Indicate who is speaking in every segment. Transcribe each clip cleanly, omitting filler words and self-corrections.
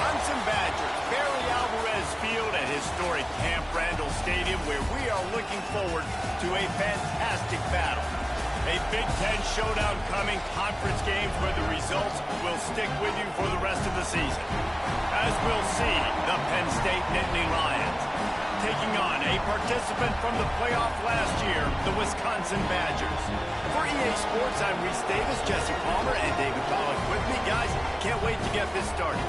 Speaker 1: Wisconsin Badgers, Barry Alvarez Field at historic Camp Randall Stadium, where we are looking forward to a fantastic battle. A Big Ten showdown coming, conference games where the results will stick with you for the rest of the season. As we'll see, the Penn State Nittany Lions taking on a participant from the playoff last year, the Wisconsin Badgers. For EA Sports, I'm Reese Davis, Jesse Palmer, and David Pollack with me. Guys, can't wait to get this started.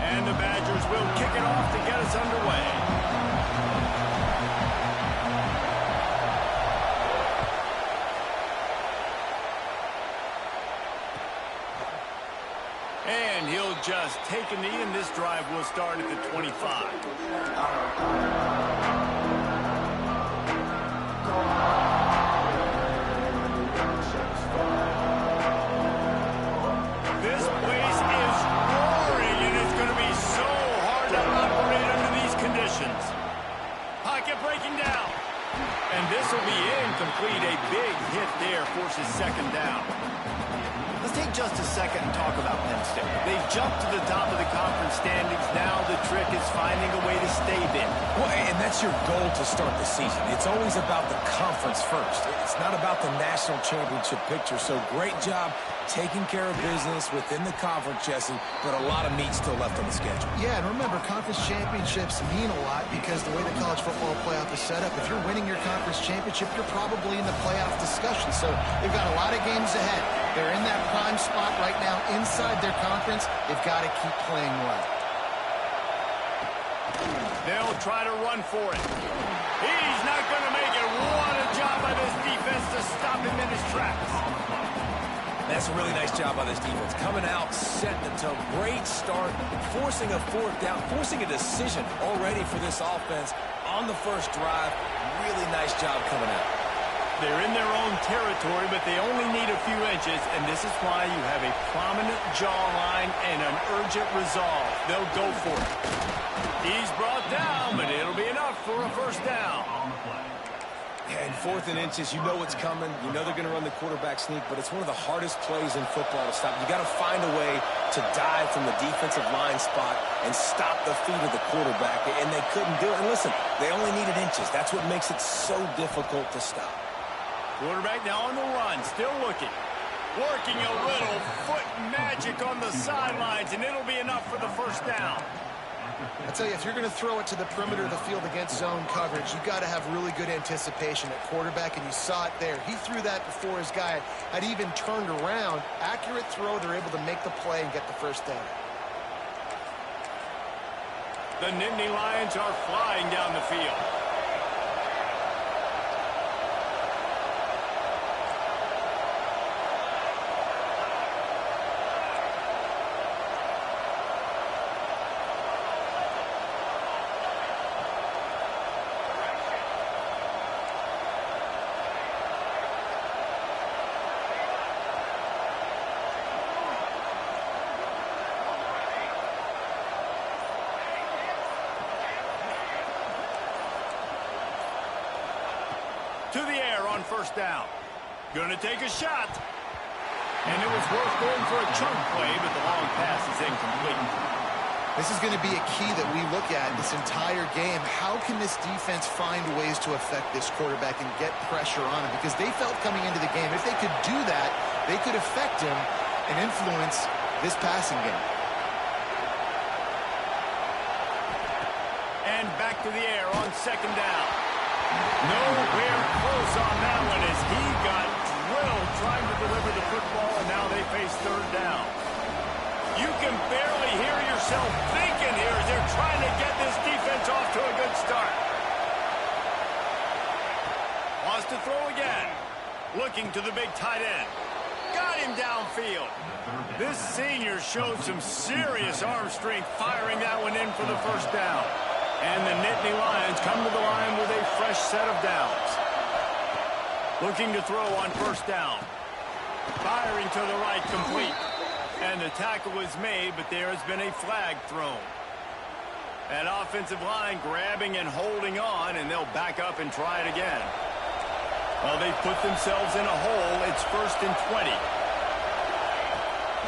Speaker 1: And the Badgers will kick it off to get us underway. And he'll just take a knee, and this drive will start at the 25. This place is roaring, and it's going to be so hard to operate under these conditions. Pocket breaking down. And this will be incomplete. A big hit there forces second down. Let's take just a second and talk about Penn State. They've jumped to the top of the conference standings. Now the trick is finding a way to stay there.
Speaker 2: Well, and that's your goal to start the season. It's always about the conference first. It's not about the national championship picture. So great job taking care of business within the conference, Jesse, but a lot of meat still left on the schedule.
Speaker 3: Yeah, and remember, conference championships mean a lot because the way the college football playoff is set up, if you're winning your conference championship, you're probably in the playoff discussion. So they've got a lot of games ahead. They're in that prime spot right now inside their conference. They've got to keep playing well.
Speaker 1: They'll try to run for it. He's not going to make it. What a job by this defense to stop him in his tracks.
Speaker 2: That's a really nice job by this defense. Coming out, setting the tone. Great start, forcing a fourth down, forcing a decision already for this offense on the first drive. Really nice job coming out.
Speaker 1: They're in their own territory, but they only need a few inches, and this is why you have a prominent jawline and an urgent resolve. They'll go for it. He's brought down, but it'll be enough for a first down.
Speaker 2: And 4th and inches, you know what's coming. You know they're going to run the quarterback sneak, but it's one of the hardest plays in football to stop. You got to find a way to dive from the defensive line spot and stop the feet of the quarterback, and they couldn't do it. And listen, they only needed inches. That's what makes it so difficult to stop.
Speaker 1: Quarterback now on the run, still looking. Working a little foot magic on the sidelines, and it'll be enough for the first down.
Speaker 3: I tell you, if you're going to throw it to the perimeter of the field against zone coverage, you've got to have really good anticipation at quarterback, and you saw it there. He threw that before his guy had even turned around. Accurate throw, they're able to make the play and get the first down.
Speaker 1: The Nittany Lions are flying down the field. To the air on first down. Gonna take a shot. And it was worth going for a chunk play, but the long pass is incomplete.
Speaker 3: This is going to be a key that we look at this entire game. How can this defense find ways to affect this quarterback and get pressure on him? Because they felt coming into the game, if they could do that, they could affect him and influence this passing game.
Speaker 1: And back to the air on second down. Nowhere close on that one as he got drilled trying to deliver the football, and now they face third down. You can barely hear yourself thinking here as they're trying to get this defense off to a good start. Wants to throw again. Looking to the big tight end. Got him downfield. This senior showed some serious arm strength firing that one in for the first down. And the Nittany Lions come to the line with a fresh set of downs. Looking to throw on first down. Firing to the right, complete. And the tackle is made, but there has been a flag thrown. That offensive line grabbing and holding on, and they'll back up and try it again. Well, they've put themselves in a hole. It's 1st and 20.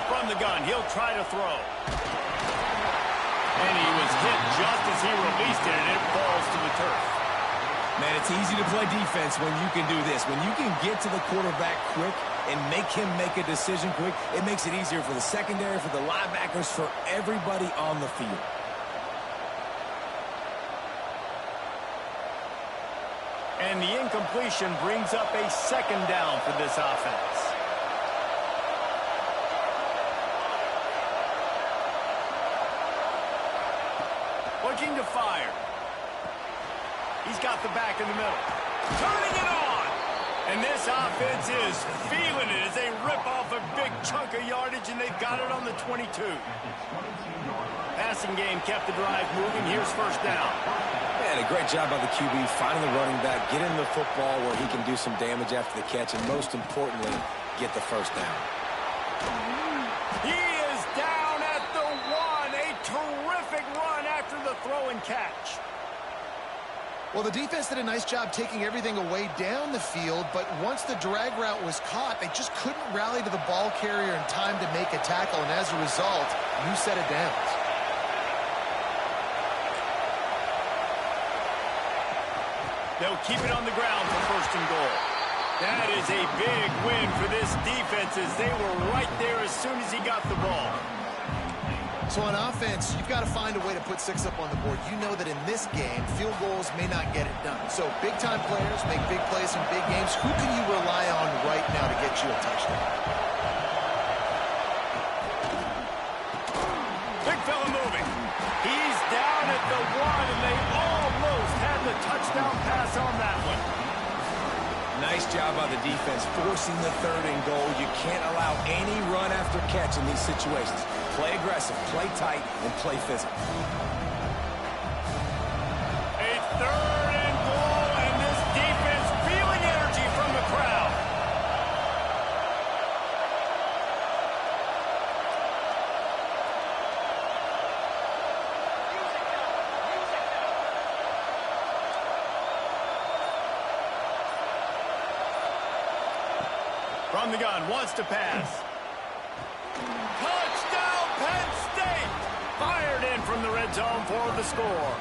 Speaker 1: From the gun, he'll try to throw. And he was hit just as he released it, and it falls to the turf.
Speaker 2: Man, it's easy to play defense when you can do this. When you can get to the quarterback quick and make him make a decision quick, it makes it easier for the secondary, for the linebackers, for everybody on the field.
Speaker 1: And the incompletion brings up a 2nd down for this offense. Looking to fire. He's got the back in the middle. Turning it on. And this offense is feeling it as they rip off a big chunk of yardage, and they've got it on the 22. Passing game kept the drive moving. Here's first down.
Speaker 2: Man, a great job by the QB, finding the running back, getting the football where he can do some damage after the catch, and most importantly, get the first down.
Speaker 1: He is down at the 1. A terrific run after the throw and catch.
Speaker 3: Well, the defense did a nice job taking everything away down the field, but once the drag route was caught, they just couldn't rally to the ball carrier in time to make a tackle, and as a result, new set of downs.
Speaker 1: They'll keep it on the ground for 1st and goal. That is a big win for this defense as they were right there as soon as he got the ball.
Speaker 3: So on offense, you've got to find a way to put 6 up on the board. You know that in this game, field goals may not get it done. So big-time players make big plays in big games. Who can you rely on right now to get you a touchdown?
Speaker 1: Big fella moving. He's down at the 1, and they almost had the touchdown pass on that one.
Speaker 2: Nice job by the defense, forcing the 3rd and goal. You can't allow any run after catch in these situations. Play aggressive, play tight, and play physical.
Speaker 1: A 3rd and goal, and this defense feeling energy from the crowd. From the gun, wants to pass. Touchdown, Penn State! Fired in from the red zone for the score.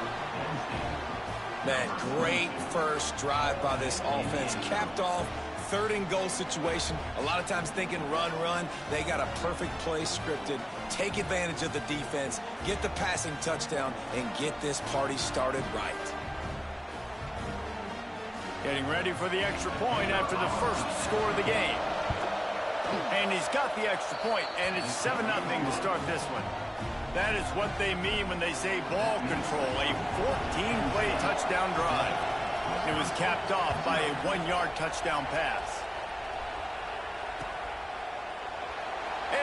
Speaker 2: Man, great first drive by this offense. Capped off, 3rd and goal situation. A lot of times thinking run, run. They got a perfect play scripted. Take advantage of the defense, get the passing touchdown, and get this party started right.
Speaker 1: Getting ready for the extra point after the first score of the game. And he's got the extra point, and it's 7-0 to start this one. That is what they mean when they say ball control, a 14-play touchdown drive. It was capped off by a 1-yard touchdown pass.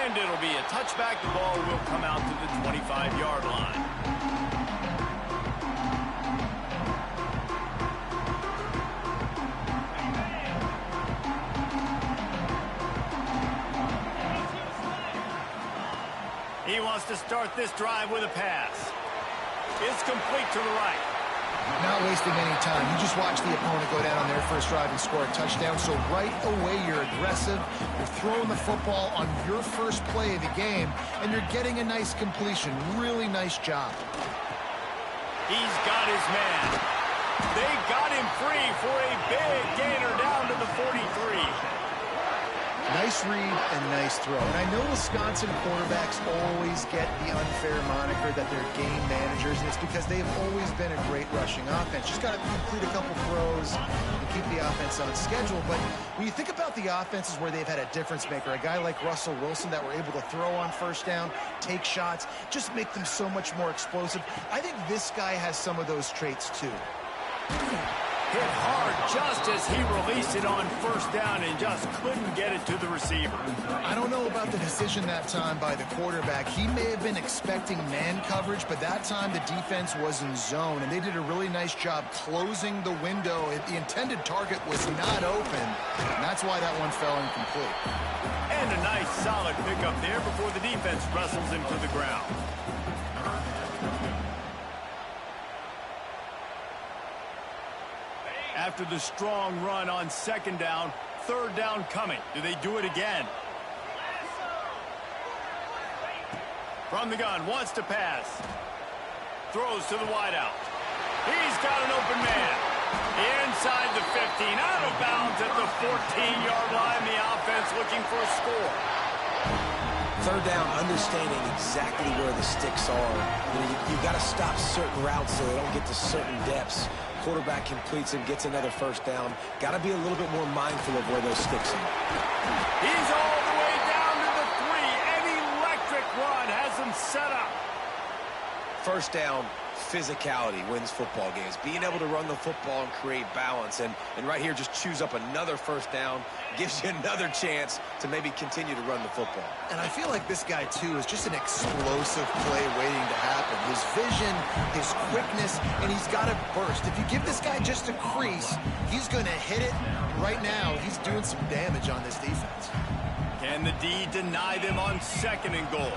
Speaker 1: And it'll be a touchback. The ball will come out to the 25-yard line. He wants to start this drive with a pass. It's complete to the right.
Speaker 3: Not wasting any time. You just watch the opponent go down on their first drive and score a touchdown. So right away, you're aggressive. You're throwing the football on your first play of the game, and you're getting a nice completion. Really nice job.
Speaker 1: He's got his man. They got him free for a big gainer down to the 43.
Speaker 3: Nice read and nice throw. And I know Wisconsin quarterbacks always get the unfair moniker that they're game managers, and it's because they've always been a great rushing offense. Just got to complete a couple throws and keep the offense on schedule. But when you think about the offenses where they've had a difference maker, a guy like Russell Wilson that were able to throw on first down, take shots, just make them so much more explosive. I think this guy has some of those traits too.
Speaker 1: Hit hard just as he released it on first down and just couldn't get it to the receiver.
Speaker 3: I don't know about the decision that time by the quarterback. He may have been expecting man coverage, but that time the defense was in zone, and they did a really nice job closing the window. The intended target was not open, and that's why that one fell incomplete.
Speaker 1: And a nice solid pickup there before the defense wrestles him to the ground. After the strong run on second down, third down coming. Do they do it again? From the gun, wants to pass. Throws to the wideout. He's got an open man. Inside the 15, out of bounds at the 14-yard line. The offense looking for a score.
Speaker 2: Third down, understanding exactly where the sticks are. You've got to stop certain routes so they don't get to certain depths. Quarterback completes and gets another first down. Got to be a little bit more mindful of where those sticks are.
Speaker 1: He's all the way down to the 3. An electric run has him set up.
Speaker 2: First down, physicality wins football games. Being able to run the football and create balance. And right here, just choose up another first down. Gives you another chance to maybe continue to run the football.
Speaker 3: And I feel like this guy, too, is just an explosive play waiting to happen. His vision, his quickness, and he's got to burst. If you give this guy just a crease, he's going to hit it. Right now, he's doing some damage on this defense.
Speaker 1: Can the D deny them on second and goal?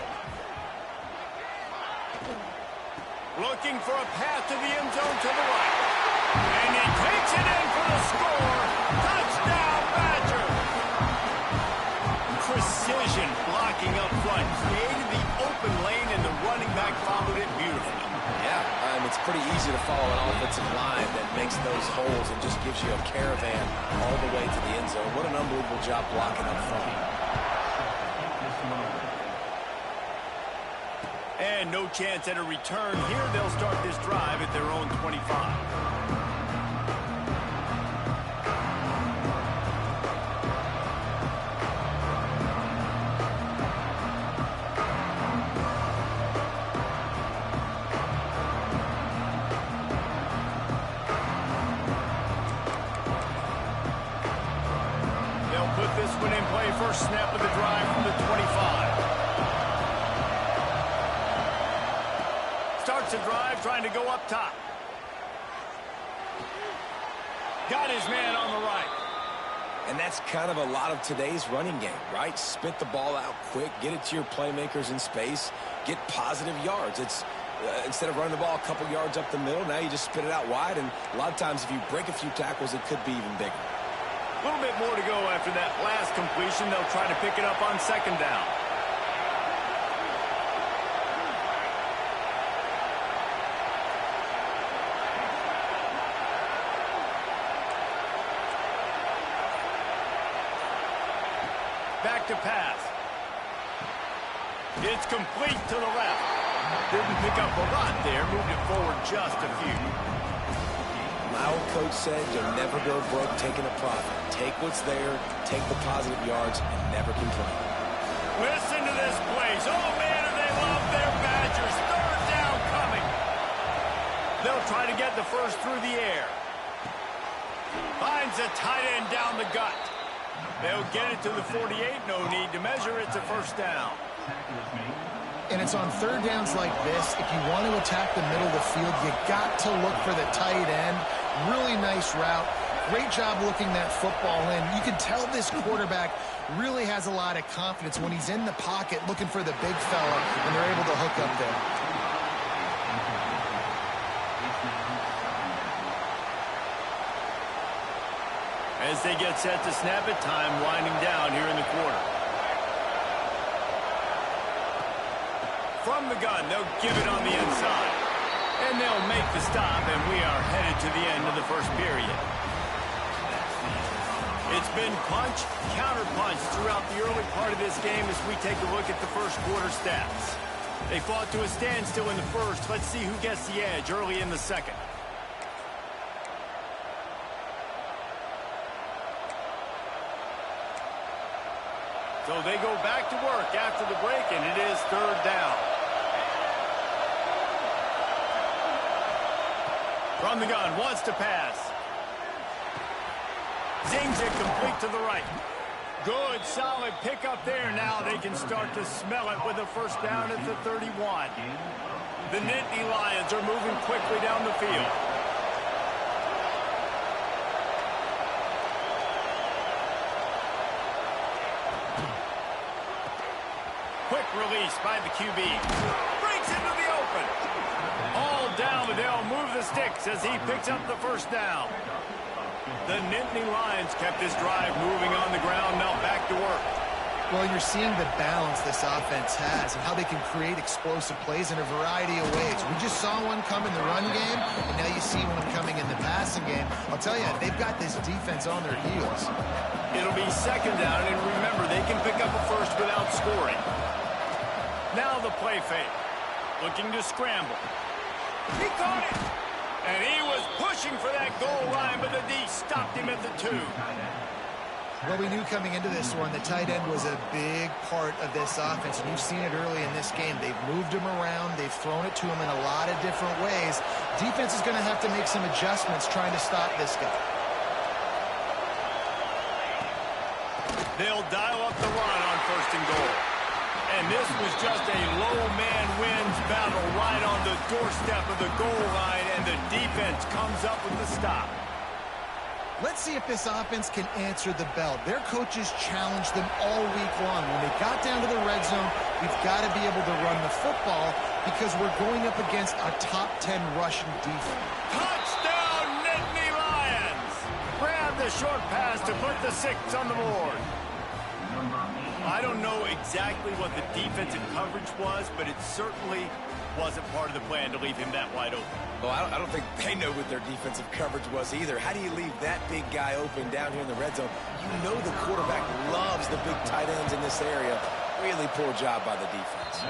Speaker 1: Looking for a path to the end zone to the right. And he takes it in for the score. Touchdown, Badger. Precision blocking up front. Created the open lane, and the running back followed it beautifully.
Speaker 2: Yeah, it's pretty easy to follow an offensive line that makes those holes and just gives you a caravan all the way to the end zone. What an unbelievable job blocking up front.
Speaker 1: And no chance at a return here. They'll start this drive at their own 25. They'll put this one in play. First snap of the drive from the 25. Starts the drive, trying to go up top. Got his man on the right.
Speaker 2: And that's kind of a lot of today's running game, right? Spit the ball out quick, get it to your playmakers in space, get positive yards. It's instead of running the ball a couple yards up the middle, now you just spit it out wide, and a lot of times if you break a few tackles, it could be even bigger.
Speaker 1: A little bit more to go after that last completion. They'll try to pick it up on second down. Back to pass. It's complete to the left. Didn't pick up a lot there. Moved it forward just a few.
Speaker 2: My old coach said you'll never go broke taking a profit. Take what's there, take the positive yards, and never complain.
Speaker 1: Listen to this place. Oh, man, and they love their Badgers. Third down coming. They'll try to get the first through the air. Finds a tight end down the gut. They'll get it to the 48. No need to measure. It's a first down.
Speaker 3: And it's on third downs like this. If you want to attack the middle of the field, you got to look for the tight end. Really nice route. Great job looking that football in. You can tell this quarterback really has a lot of confidence when he's in the pocket looking for the big fella, and they're able to hook up there.
Speaker 1: As they get set to snap it, time winding down here in the quarter. From the gun, they'll give it on the inside. And they'll make the stop, and we are headed to the end of the first period. It's been punch, counter-punch throughout the early part of this game as we take a look at the first quarter stats. They fought to a standstill in the first. Let's see who gets the edge early in the second. So they go back to work after the break, and it is third down. From the gun, wants to pass. Zings it complete to the right. Good, solid pickup there. Now they can start to smell it with a first down at the 31. The Nittany Lions are moving quickly down the field. Quick release by the QB. Breaks into the open. All down, but they'll move the sticks as he picks up the first down. The Nittany Lions kept this drive moving on the ground. Now back to work.
Speaker 3: Well, you're seeing the balance this offense has and how they can create explosive plays in a variety of ways. We just saw one come in the run game, and now you see one coming in the passing game. I'll tell you, they've got this defense on their heels.
Speaker 1: It'll be second down, and remember, they can pick up a first without scoring. Now the play fake. Looking to scramble. He caught it. And he was pushing for that goal line, but the D stopped him at the 2.
Speaker 3: Well, we knew coming into this one, the tight end was a big part of this offense, and you've seen it early in this game. They've moved him around. They've thrown it to him in a lot of different ways. Defense is going to have to make some adjustments trying to stop this guy.
Speaker 1: They'll dial up the run on first and goal. And this was just a low man wins battle right on the doorstep of the goal line, and the defense comes up with the stop.
Speaker 3: Let's see if this offense can answer the bell. Their coaches challenged them all week long. When they got down to the red zone, we've got to be able to run the football because we're going up against a top 10 rushing defense.
Speaker 1: Touchdown, Nittany Lions! Grab the short pass to put the 6 on the board. I don't know exactly what the defensive coverage was, but it certainly wasn't part of the plan to leave him that wide open.
Speaker 2: Well, I don't think they know what their defensive coverage was either. How do you leave that big guy open down here in the red zone? You know the quarterback loves the big tight ends in this area. Really poor job by the defense.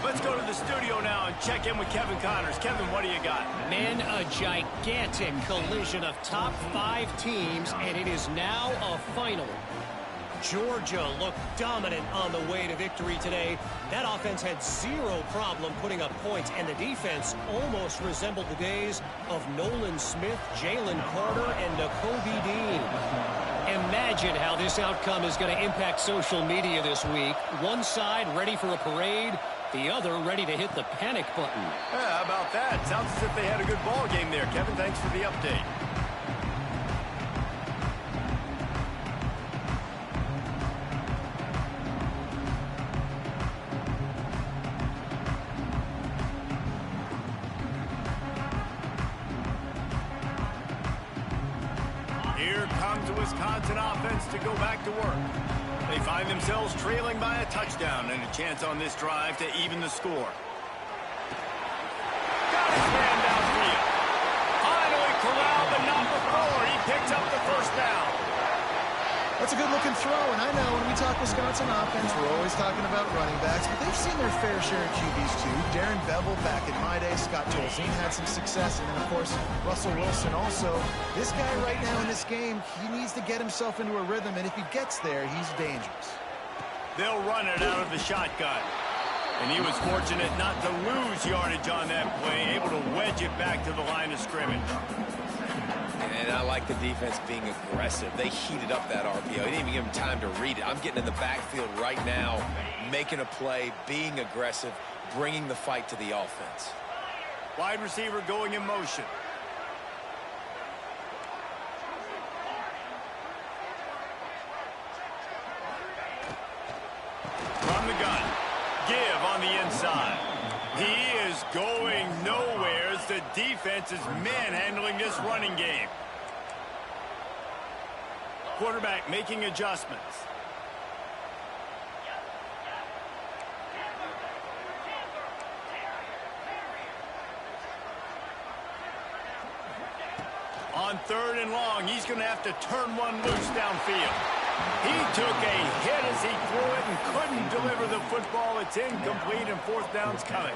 Speaker 1: Let's go to the studio now and check in with Kevin Connors. Kevin, what do you got?
Speaker 4: Man, a gigantic collision of top 5 teams, and it is now a final. Georgia looked dominant on the way to victory today. That offense had zero problem putting up points, and the defense almost resembled the days of Nolan Smith, Jalen Carter, and Nakobe Dean. Imagine how this outcome is going to impact social media this week. One side ready for a parade, the other ready to hit the panic button.
Speaker 1: Yeah, how about that? Sounds as if they had a good ball game there. Kevin, thanks for the update. Here comes the Wisconsin offense to go back to work. They find themselves trailing by a touchdown and a chance on this drive to even the score. Got his man downfield. Finally corralled, but not before. He picks up the first down.
Speaker 3: That's a good-looking throw, and I know when we talk Wisconsin offense, we're always talking about running backs, but they've seen their fair share of QBs too. Darren Bevel back in my day, Scott Tolzien had some success, and then, of course, Russell Wilson also. This guy right now in this game, he needs to get himself into a rhythm, and if he gets there, he's dangerous.
Speaker 1: They'll run it out of the shotgun. And he was fortunate not to lose yardage on that play, able to wedge it back to the line of scrimmage.
Speaker 2: And I like the defense being aggressive. They heated up that RPO. He didn't even give him time to read it. I'm getting in the backfield right now, making a play, being aggressive, bringing the fight to the offense.
Speaker 1: Wide receiver going in motion. From the gun. Give on the inside. He is going nowhere as the defense is manhandling this running game. Quarterback making adjustments. On 3rd and long, he's going to have to turn one loose downfield. He took a hit as he threw it and couldn't deliver the football. It's incomplete, and 4th down's coming.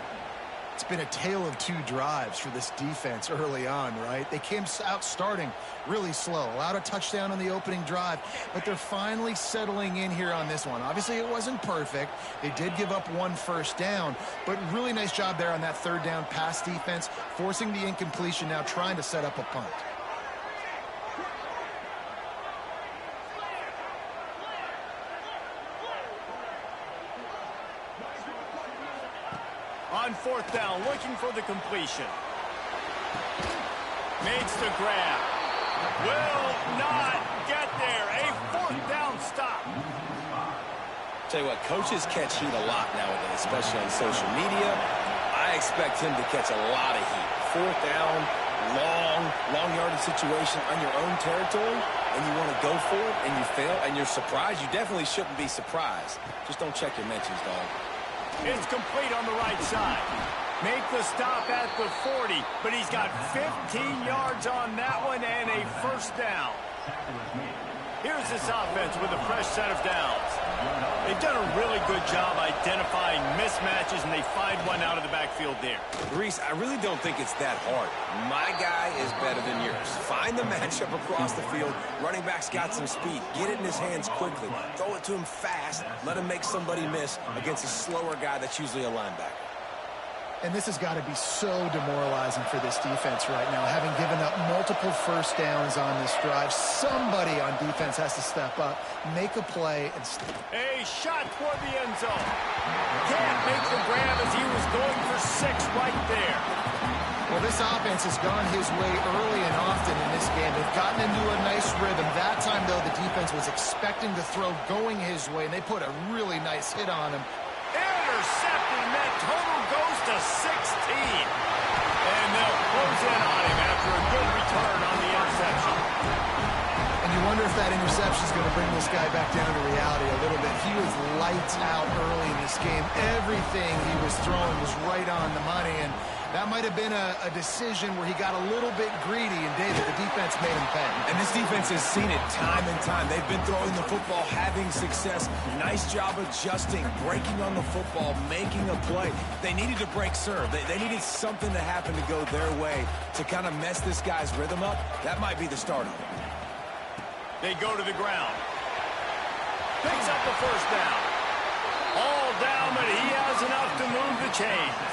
Speaker 3: It's been a tale of 2 drives for this defense early on, right? They came out starting really slow, allowed a touchdown on the opening drive, but they're finally settling in here on this one. Obviously, it wasn't perfect. They did give up 1 first down, but really nice job there on that 3rd down pass defense, forcing the incompletion, now trying to set up a punt.
Speaker 1: on fourth down, looking for the completion. Makes the grab. Will not get there. A fourth down stop.
Speaker 2: Tell you what, coaches catch heat a lot nowadays, especially on social media. I expect him to catch a lot of heat. Fourth down, long yardage situation on your own territory, and you want to go for it, and you fail, and you're surprised. You definitely shouldn't be surprised. Just don't check your mentions, dog.
Speaker 1: It's complete on the right side. Make the stop at the 40, but he's got 15 yards on that one and a first down. Here's this offense with a fresh set of downs. They've done a really good job identifying mismatches, and they find one out of the backfield there.
Speaker 2: Reese, I really don't think it's that hard. My guy is better than yours. Find the matchup across the field. Running back's got some speed. Get it in his hands quickly. Throw it to him fast. Let him make somebody miss against a slower guy that's usually a linebacker.
Speaker 3: And this has got to be so demoralizing for this defense right now. Having given up multiple first downs on this drive, somebody on defense has to step up, make a play, and
Speaker 1: a shot toward the end zone. Can't make the grab as he was going for 6 right there.
Speaker 3: Well, this offense has gone his way early and often in this game. They've gotten into a nice rhythm. That time, though, the defense was expecting to throw going his way, and they put a really nice hit on him.
Speaker 1: Intercepted, and that total goes to 16. And they'll close in on him after a good return on the interception.
Speaker 3: And you wonder if that interception is going to bring this guy back down to reality a little bit. He was lights out early in this game. Everything he was throwing was right on the money, and that might have been a decision where he got a little bit greedy, and David, the defense made him pay.
Speaker 2: And this defense has seen it time and time. They've been throwing the football, having success. Nice job adjusting, breaking on the football, making a play. They needed to break serve. They needed something to happen to go their way to kind of mess this guy's rhythm up. That might be the start of it.
Speaker 1: They go to the ground. Picks up the first down. All down, but he has enough to move the chains.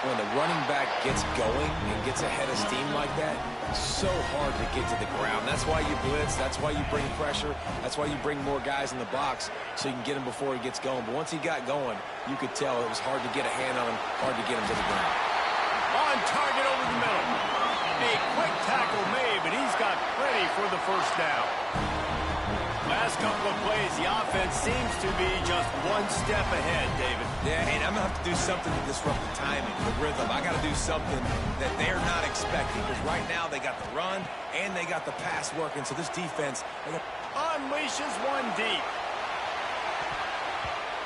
Speaker 2: When the running back gets going and gets ahead of steam like that, it's so hard to get to the ground. That's why you blitz. That's why you bring pressure. That's why you bring more guys in the box so you can get him before he gets going. But once he got going, you could tell it was hard to get a hand on him, hard to get him to the ground.
Speaker 1: On target over the middle. A quick tackle made, but he's got plenty for the first down. Last couple of plays, the offense seems to be just one step ahead, David.
Speaker 2: Yeah, and I'm going to have to do something to disrupt the timing, the rhythm. I got to do something that they're not expecting, because right now they got the run and they got the pass working, so this defense
Speaker 1: unleashes one deep.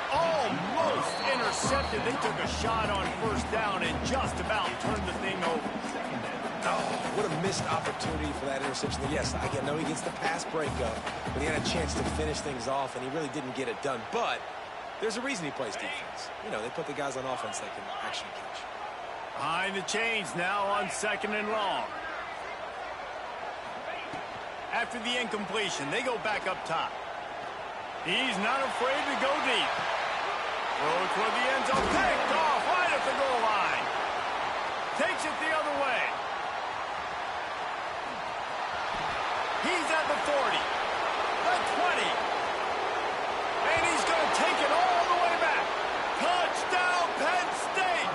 Speaker 1: Almost intercepted. They took a shot on first down and just about turned the thing over.
Speaker 2: Oh, what a missed opportunity for that interception. Yes, I know he gets the pass breakup, but he had a chance to finish things off, and he really didn't get it done. But there's a reason he plays defense. You know, they put the guys on offense that can actually catch.
Speaker 1: Behind the chains now on 2nd and long. After the incompletion, they go back up top. He's not afraid to go deep. Throw it toward the end zone. Picked off right at the goal line. Takes it the other way. He's at the 40, the 20, and he's going to take it all the way back. Touchdown, Penn State!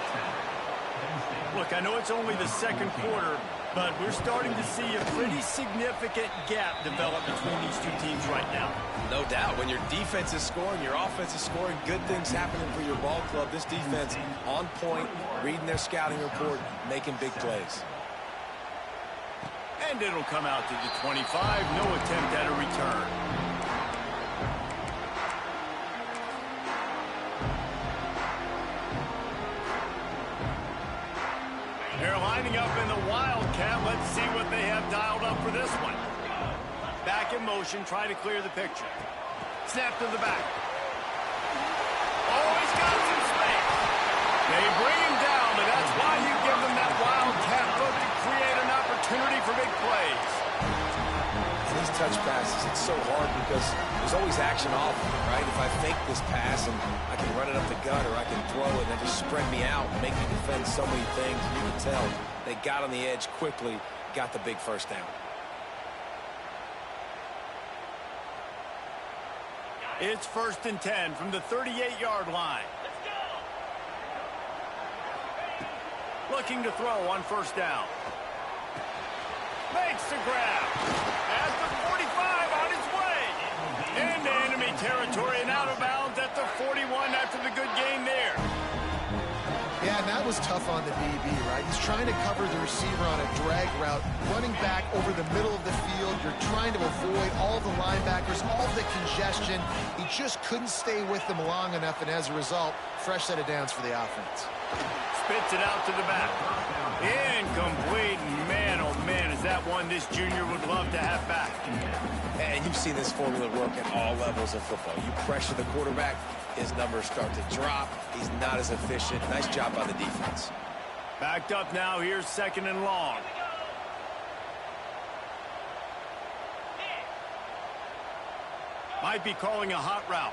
Speaker 1: Look, I know it's only the second quarter, but we're starting to see a pretty significant gap develop between these two teams right now.
Speaker 2: No doubt. When your defense is scoring, your offense is scoring, good things happening for your ball club. This defense on point, reading their scouting report, making big plays.
Speaker 1: And it'll come out to the 25. No attempt at a return. They're lining up in the Wildcat. Let's see what they have dialed up for this one. Back in motion, try to clear the picture. Snap to the back. Oh, he's got some space. They bring him down, but that's why you give them that Wildcat look to create an opportunity for big plays.
Speaker 2: And these touch passes, it's so hard because there's always action off, right? If I fake this pass and I can run it up the gut, or I can throw it and just spread me out and make me defend so many things. You can tell they got on the edge quickly, got the big first down.
Speaker 1: It's 1st and 10 from the 38-yard line. Looking to throw on first down. Makes the grab. At the 45 on his way. Into enemy territory and out of bounds at the 41 after the good gain there.
Speaker 3: Yeah, and that was tough on the DB, right? He's trying to cover the receiver on a drag route, running back over the middle of the field. You're trying to avoid all the linebackers, all the congestion. He just couldn't stay with them long enough, and as a result, fresh set of downs for the offense.
Speaker 1: Spits it out to the back. Incomplete. Man, oh man, is that one this junior would love to have back.
Speaker 2: And you've seen this formula work at all levels of football. You pressure the quarterback, his numbers start to drop. He's not as efficient. Nice job by the defense.
Speaker 1: Backed up now. Here's second and long. Might be calling a hot route.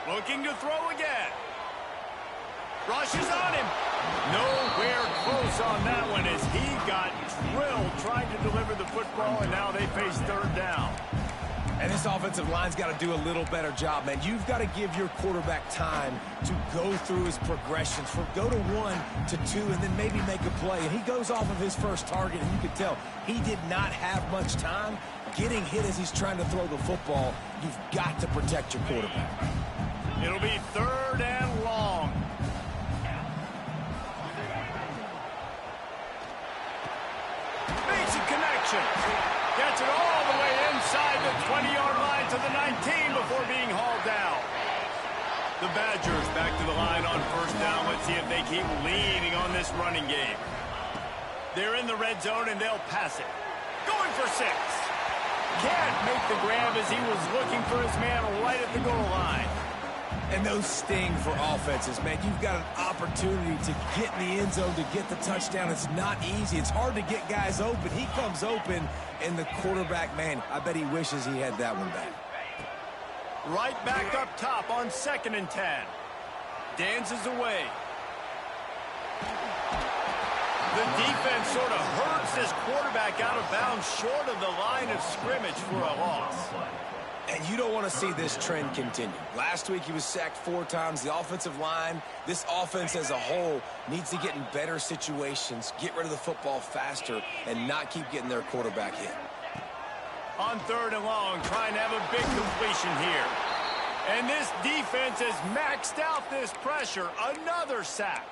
Speaker 1: Looking to throw again. Rushes on him. Nowhere close on that one as he got drilled trying to deliver the football, and now they face third down.
Speaker 2: And this offensive line's got to do a little better job, man. You've got to give your quarterback time to go through his progressions, from go to 1 to 2, and then maybe make a play. And he goes off of his first target, and you can tell he did not have much time getting hit as he's trying to throw the football. You've got to protect your quarterback.
Speaker 1: It'll be third and long. Makes a connection. Gets it all the way inside the 20-yard line to the 19 before being hauled down. The Badgers back to the line on first down. Let's see if they keep leaning on this running game. They're in the red zone, and they'll pass it. Going for 6. Can't make the grab as he was looking for his man right at the goal line.
Speaker 2: And those sting for offenses, man. You've got an opportunity to get in the end zone, to get the touchdown. It's not easy. It's hard to get guys open. He comes open, and the quarterback, man, I bet he wishes he had that one back.
Speaker 1: Right back up top on 2nd and 10. Dances away. The defense sort of hurts this quarterback out of bounds short of the line of scrimmage for a loss.
Speaker 2: And you don't want to see this trend continue. Last week he was sacked 4 times. The offensive line, this offense as a whole, needs to get in better situations, get rid of the football faster, and not keep getting their quarterback hit.
Speaker 1: On 3rd and long, trying to have a big completion here. And this defense has maxed out this pressure. Another sack.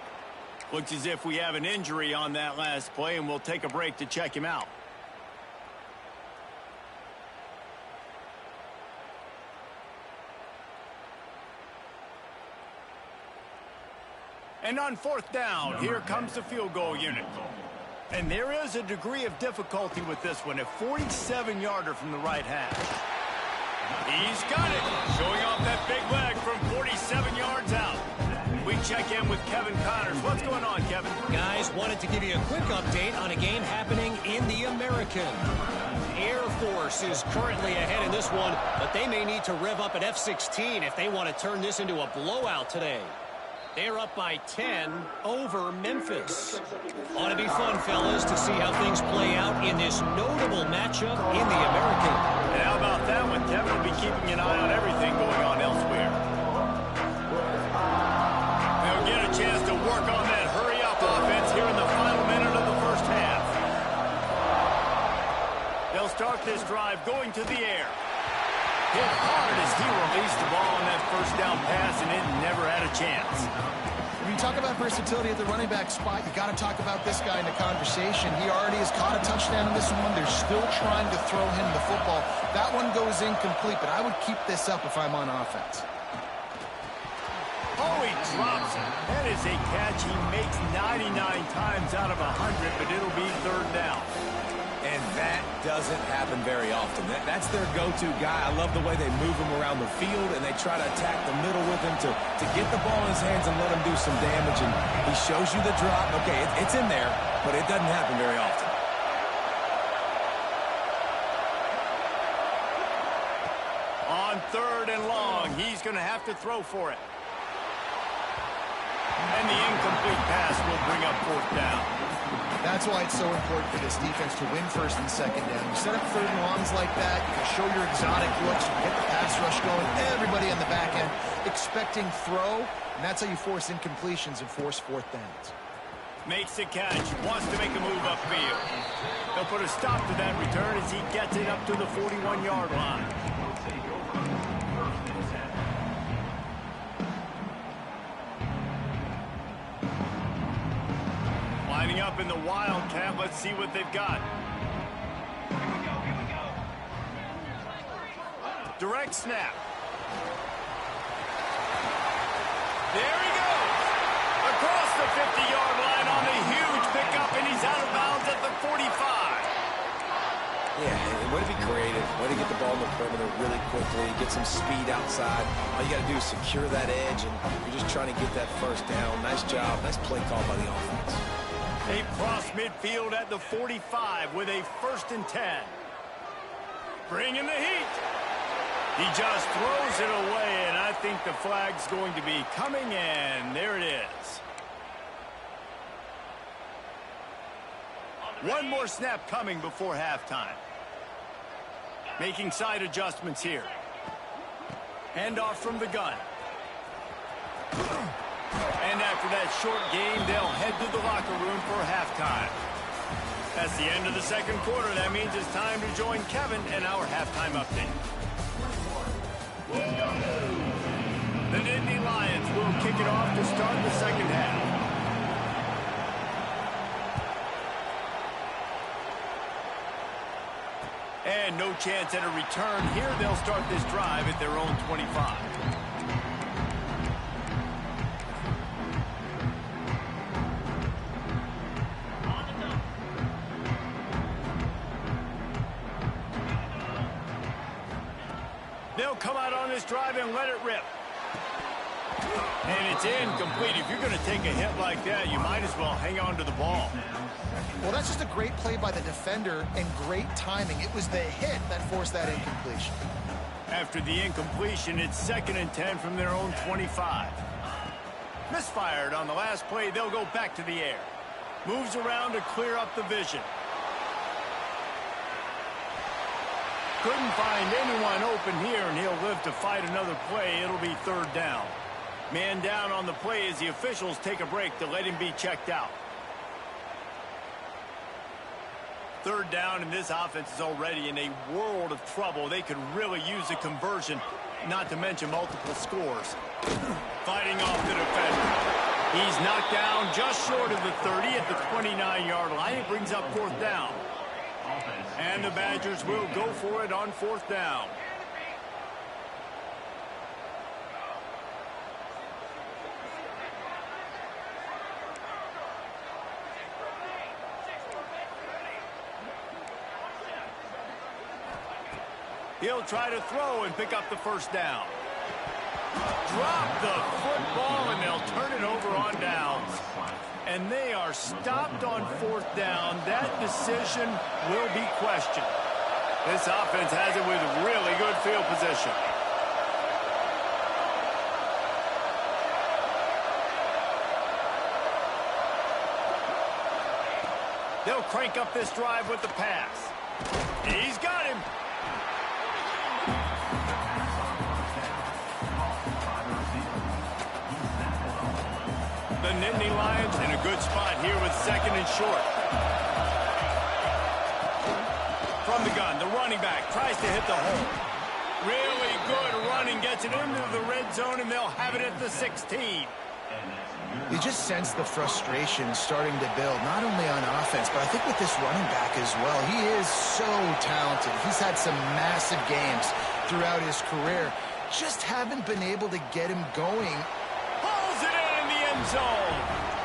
Speaker 1: Looks as if we have an injury on that last play, and we'll take a break to check him out. And on 4th down, here comes the field goal unit. And there is a degree of difficulty with this one, a 47-yarder from the right hash. He's got it, showing off that big leg from 47 yards out. We check in with Kevin Connors. What's going on, Kevin?
Speaker 4: Guys, wanted to give you a quick update on a game happening in the American. Air Force is currently ahead in this one, but they may need to rev up an F-16 if they want to turn this into a blowout today. They're up by 10 over Memphis. Ought to be fun, fellas, to see how things play out in this notable matchup in the American.
Speaker 1: And how about that one? Kevin will be keeping an eye on everything going on elsewhere. They'll get a chance to work on that hurry-up offense here in the final minute of the first half. They'll start this drive going to the air. Hit hard as he released the ball on that first down pass, and it never had a chance.
Speaker 3: When you talk about versatility at the running back spot, you got to talk about this guy in the conversation. He already has caught a touchdown in this one. They're still trying to throw him the football. That one goes incomplete, but I would keep this up if I'm on offense.
Speaker 1: Oh, he drops it. That is a catch he makes 99 times out of 100, but it'll be 3rd down.
Speaker 2: And that doesn't happen very often. That's their go-to guy. I love the way they move him around the field, and they try to attack the middle with him to get the ball in his hands and let him do some damage. And he shows you the drop. Okay, it's in there, but it doesn't happen very often.
Speaker 1: On 3rd and long, he's going to have to throw for it. And the incomplete pass will bring up 4th down.
Speaker 3: That's why it's so important for this defense to win first and second down. You set up third and longs like that, you can show your exotic looks, you get the pass rush going, everybody on the back end expecting throw, and that's how you force incompletions and force fourth downs.
Speaker 1: Makes the catch, wants to make a move upfield. They'll put a stop to that return as he gets it up to the 41-yard line. Lining up in the Wildcat, let's see what they've got. Direct snap. There he goes. Across the 50-yard line on a huge pickup, and he's out of bounds at the 45.
Speaker 2: Yeah, way to be creative. Way to get the ball in the perimeter really quickly, get some speed outside. All you got to do is secure that edge, and you're just trying to get that first down. Nice job. Nice play call by the offense.
Speaker 1: They cross midfield at the 45 with a 1st and 10. Bringing the heat. He just throws it away, and I think the flag's going to be coming in. There it is. One more snap coming before halftime. Making side adjustments here. Handoff from the gun. And after that short game, they'll head to the locker room for halftime. That's the end of the second quarter. That means it's time to join Kevin and our halftime update. The Nittany Lions will kick it off to start the second half. And no chance at a return here. They'll start this drive at their own 25. They'll come out on this drive and let it rip. And it's incomplete. If you're going to take a hit like that, you might as well hang on to the ball.
Speaker 3: Well, that's just a great play by the defender and great timing. It was the hit that forced that incompletion.
Speaker 1: After the incompletion, it's 2nd and 10 from their own 25. Misfired on the last play. They'll go back to the air. Moves around to clear up the vision. Couldn't find anyone open here, and he'll live to fight another play. It'll be 3rd down. Man down on the play as the officials take a break to let him be checked out. 3rd down, and this offense is already in a world of trouble. They could really use a conversion, not to mention multiple scores. Fighting off the defender. He's knocked down just short of the 30 at the 29-yard line. It brings up 4th down. And the Badgers will go for it on 4th down. He'll try to throw and pick up the 1st down. Drop the football, and they'll turn it over on downs. And they are stopped on 4th down. That decision will be questioned. This offense has it with really good field position. They'll crank up this drive with the pass. He's got him. The Nittany Lions in a good spot here with 2nd and short. From the gun, the running back tries to hit the hole. Really good running, gets it into the red zone, and they'll have it at the 16.
Speaker 3: You just sense the frustration starting to build, not only on offense, but I think with this running back as well. He is so talented. He's had some massive games throughout his career. Just haven't been able to get him going.
Speaker 1: Pulls it in the end zone.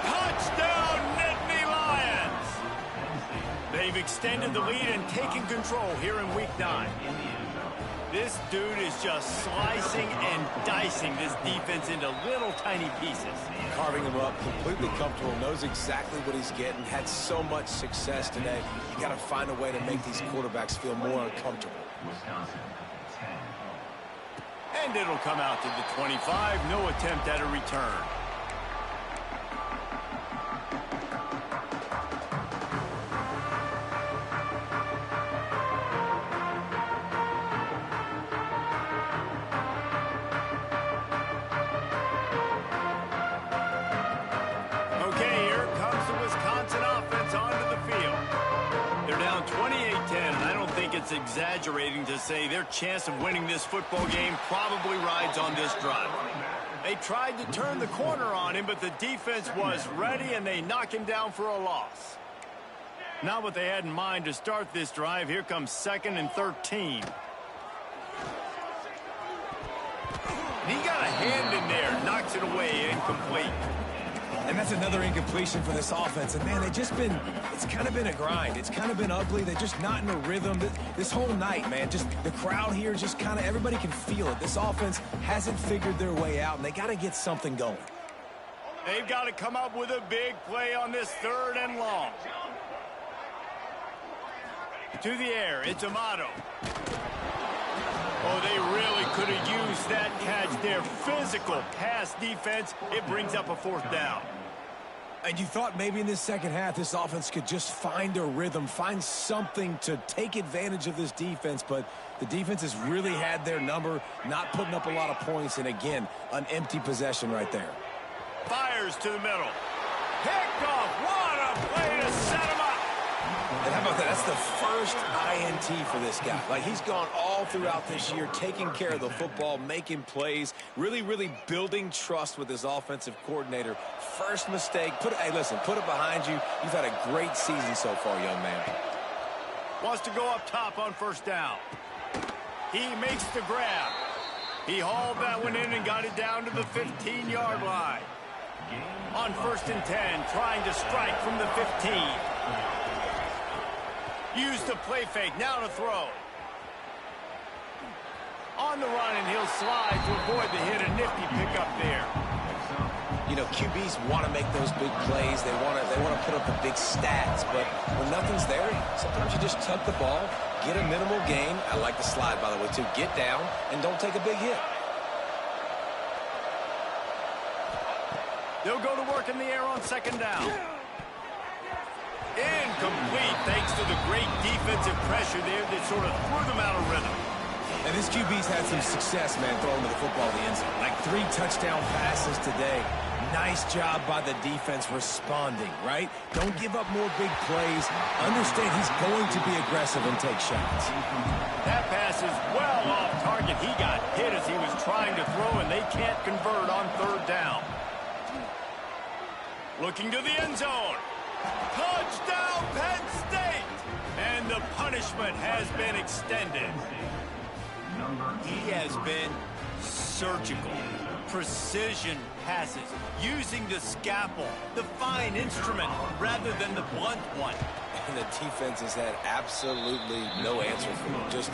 Speaker 1: Touchdown, Nittany Lions. They've extended the lead and taken control here in Week 9. This dude is just slicing and dicing this defense into little tiny pieces.
Speaker 2: Carving him up, completely comfortable, knows exactly what he's getting, had so much success today. You got to find a way to make these quarterbacks feel more uncomfortable.
Speaker 1: And it'll come out to the 25. No attempt at a return. it's exaggerating to say their chance of winning this football game probably rides on this drive. They tried to turn the corner on him, but the defense was ready, and they knock him down for a loss. Not what they had in mind to start this drive. Here comes 2nd and 13. He got a hand in there, knocks it away, incomplete.
Speaker 2: And that's another incompletion for this offense. And, man, it's kind of been a grind. It's kind of been ugly. They're just not in a rhythm. This whole night, man, just the crowd here just kind of, everybody can feel it. This offense hasn't figured their way out, and they got to get something going.
Speaker 1: They've got to come up with a big play on this 3rd and long. To the air, it's Amato. Oh, they really could have used that catch there. Physical pass defense. It brings up a 4th down.
Speaker 2: And you thought maybe in this second half this offense could just find a rhythm, find something to take advantage of this defense, but the defense has really had their number, not putting up a lot of points, and again, an empty possession right there.
Speaker 1: Fires to the middle. Picked off. What a play to set him up.
Speaker 2: And how about that? That's the first INT for this guy. Like, he's gone all throughout this year, taking care of the football, making plays, really, really building trust with his offensive coordinator. First mistake. Hey, listen, put it behind you. You've had a great season so far, young man.
Speaker 1: Wants to go up top on 1st down. He makes the grab. He hauled that one in and got it down to the 15-yard line. On 1st and 10, trying to strike from the 15. Use the play fake, now to throw. On the run, and he'll slide to avoid the hit. A nifty pickup there.
Speaker 2: You know, QBs want to make those big plays. They want to put up the big stats, but when nothing's there, sometimes you just tuck the ball, get a minimal gain. I like the slide, by the way, too. Get down and don't take a big hit.
Speaker 1: They'll go to work in the air on 2nd down. Incomplete, thanks to the great defensive pressure there that sort of threw them out of rhythm.
Speaker 2: And this QB's had some success, man, throwing to the football in the end zone. Like 3 touchdown passes today. Nice job by the defense responding, right? Don't give up more big plays. Understand he's going to be aggressive and take shots.
Speaker 1: That pass is well off target. He got hit as he was trying to throw, and they can't convert on 3rd down. Looking to the end zone. Touchdown, Penn State! And the punishment has been extended. He has been surgical. Precision passes, using the scalpel, the fine instrument, rather than the blunt one.
Speaker 2: And the defense has had absolutely no answer for him. Just,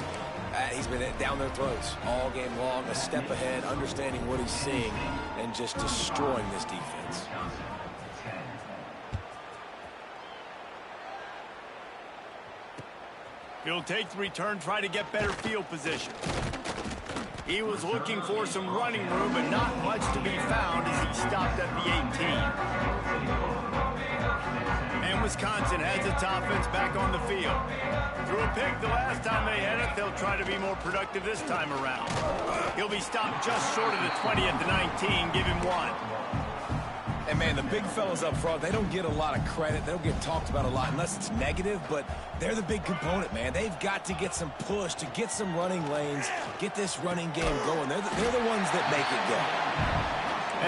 Speaker 2: he's been down their throats all game long, a step ahead, understanding what he's seeing, and just destroying this defense.
Speaker 1: He'll take the return, try to get better field position. He was looking for some running room, but not much to be found as he stopped at the 18. And Wisconsin has its offense back on the field. Threw a pick the last time they had it. They'll try to be more productive this time around. He'll be stopped just short of the 20 at the 19. Give him 1.
Speaker 2: And, man, the big fellas up front, they don't get a lot of credit. They don't get talked about a lot unless it's negative, but they're the big component, man. They've got to get some push, to get some running lanes, get this running game going. They're the ones that make it go.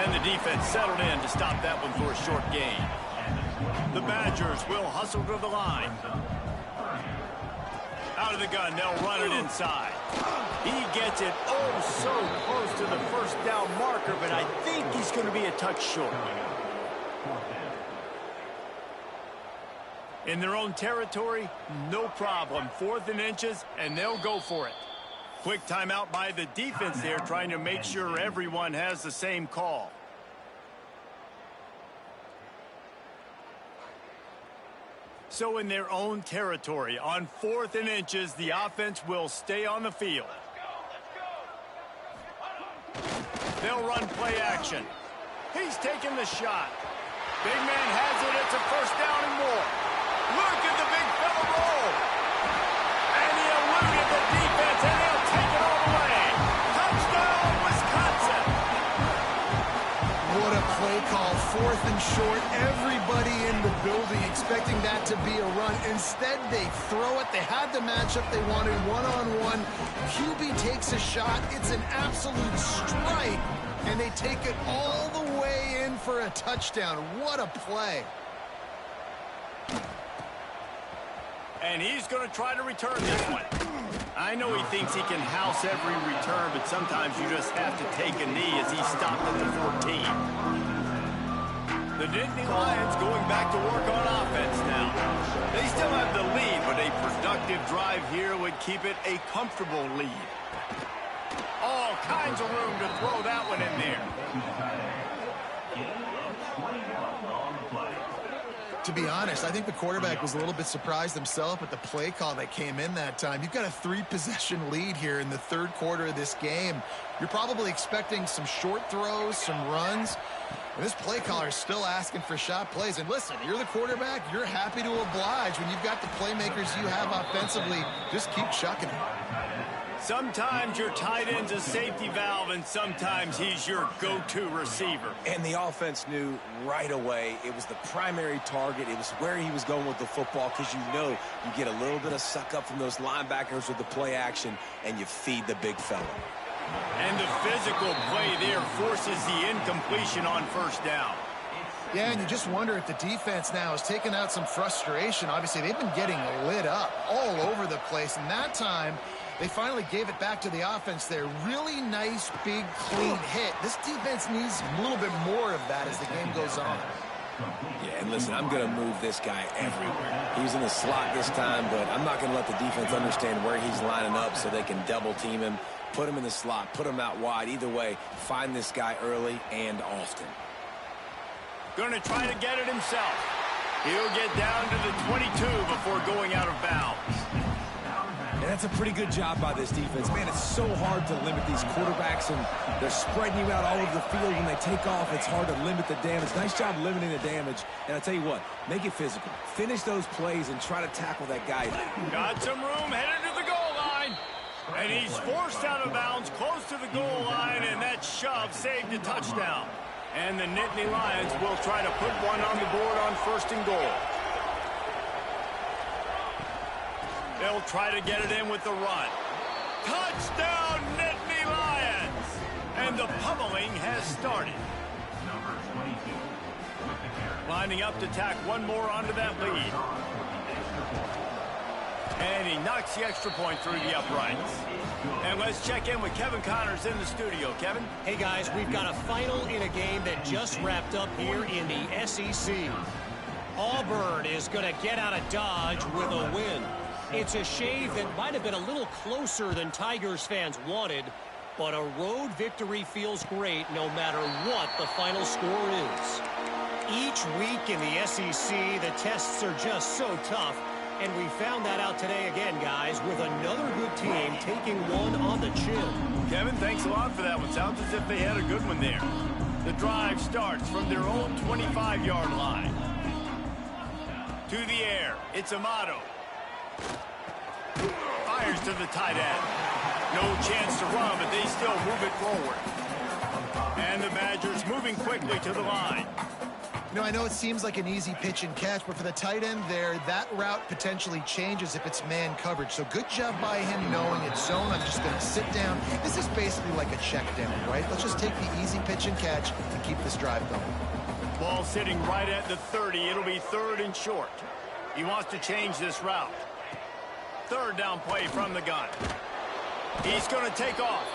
Speaker 1: And the defense settled in to stop that one for a short gain. The Badgers will hustle to the line. Out of the gun, they'll run it inside. He gets it so close to the 1st down marker, but I think he's going to be a touch short. In their own territory, no problem. 4th and inches, and they'll go for it. Quick timeout by the defense there, trying to make sure everyone has the same call. So in their own territory, on 4th and inches, the offense will stay on the field. They'll run play action. He's taking the shot. Big man has it. It's a 1st down and more. Look at the big fella roll. And he eluded the defense, and he'll take it all the way. Touchdown, Wisconsin.
Speaker 3: What a play call, 4th and short. Everybody in the building expecting that to be a run. Instead, they throw it. They had the matchup they wanted, one-on-one. QB takes a shot. It's an absolute strike, and they take it all the way in for a touchdown. What a play.
Speaker 1: And he's going to try to return this one. I know he thinks he can house every return, but sometimes you just have to take a knee as he stopped at the 14. The Nittany Lions going back to work on offense now. They still have the lead, but a productive drive here would keep it a comfortable lead. All kinds of room to throw that one in there.
Speaker 3: To be honest, I think the quarterback was a little bit surprised himself at the play call that came in that time. You've got a 3-possession lead here in the third quarter of this game. You're probably expecting some short throws, some runs. And this play caller is still asking for shot plays. And listen, you're the quarterback. You're happy to oblige. When you've got the playmakers you have offensively, just keep chucking it.
Speaker 1: Sometimes your tight end's a safety valve, and sometimes he's your go-to receiver.
Speaker 2: And the offense knew right away it was the primary target. It was where he was going with the football, because you know you get a little bit of suck up from those linebackers with the play action, and you feed the big fella.
Speaker 1: And the physical play there forces the incompletion on first down.
Speaker 3: Yeah, and you just wonder if the defense now has taken out some frustration. Obviously, they've been getting lit up all over the place, and that time they finally gave it back to the offense there. Really nice, big, clean hit. This defense needs a little bit more of that as the game goes on.
Speaker 2: Yeah, and listen, I'm going to move this guy everywhere. He's in the slot this time, but I'm not going to let the defense understand where he's lining up so they can double team him, put him in the slot, put him out wide. Either way, find this guy early and often.
Speaker 1: Going to try to get it himself. He'll get down to the 22 before going out of bounds.
Speaker 2: And that's a pretty good job by this defense. Man, it's so hard to limit these quarterbacks, and they're spreading you out all over the field. When they take off, it's hard to limit the damage. Nice job limiting the damage. And I'll tell you what, make it physical. Finish those plays and try to tackle that guy.
Speaker 1: Got some room, headed to the goal line. And he's forced out of bounds, close to the goal line, and that shove saved a touchdown. And the Nittany Lions will try to put one on the board on 1st and goal. They'll try to get it in with the run. Touchdown, Nittany Lions! And the pummeling has started. Lining up to tack one more onto that lead. And he knocks the extra point through the uprights. And let's check in with Kevin Connors in the studio. Kevin?
Speaker 4: Hey, guys, we've got a final in a game that just wrapped up here in the SEC. Auburn is going to get out of Dodge with a win. It's a shave that might have been a little closer than Tigers fans wanted, but a road victory feels great no matter what the final score is. Each week in the SEC, the tests are just so tough. And we found that out today again, guys, with another good team taking one on the chin.
Speaker 1: Kevin, thanks a lot for that one. Sounds as if they had a good one there. The drive starts from their own 25-yard line. To the air, it's Amato. Fires to the tight end. No chance to run, but they still move it forward. And the Badgers moving quickly to the line.
Speaker 3: You know, I know it seems like an easy pitch and catch, but for the tight end there, that route potentially changes if it's man coverage. So good job by him knowing it's zone. I'm just going to sit down. This is basically like a check down, right? Let's just take the easy pitch and catch and keep this drive going.
Speaker 1: Ball sitting right at the 30. It'll be 3rd and short. He wants to change this route. 3rd down play from the gun. He's going to take off.